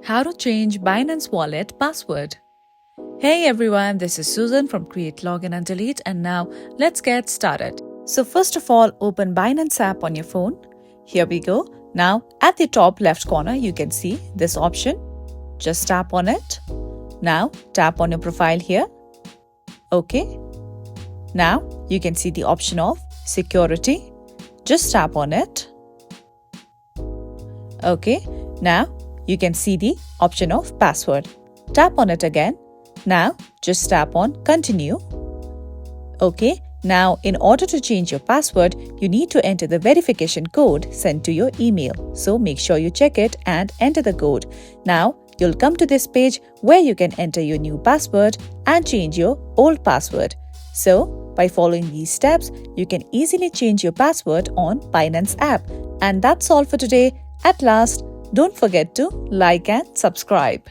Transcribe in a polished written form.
How to change Binance Wallet password. Hey everyone, this is Susan from Create Login and Delete, and now let's get started. So first of all, open Binance app on your phone. Here we go. Now at the top left corner, you can see this option. Just tap on it. Now tap on your profile here. Okay. Now you can see the option of security. Just tap on it. Okay. Now you can see the option of password. Tap on it again. Now just tap on continue. Okay, now in order to change your password, you need to enter the verification code sent to your email. So make sure you check it and enter the code. Now you'll come to this page where you can enter your new password and change your old password. So by following these steps, you can easily change your password on Binance app. And that's all for today. At last, don't forget to like and subscribe.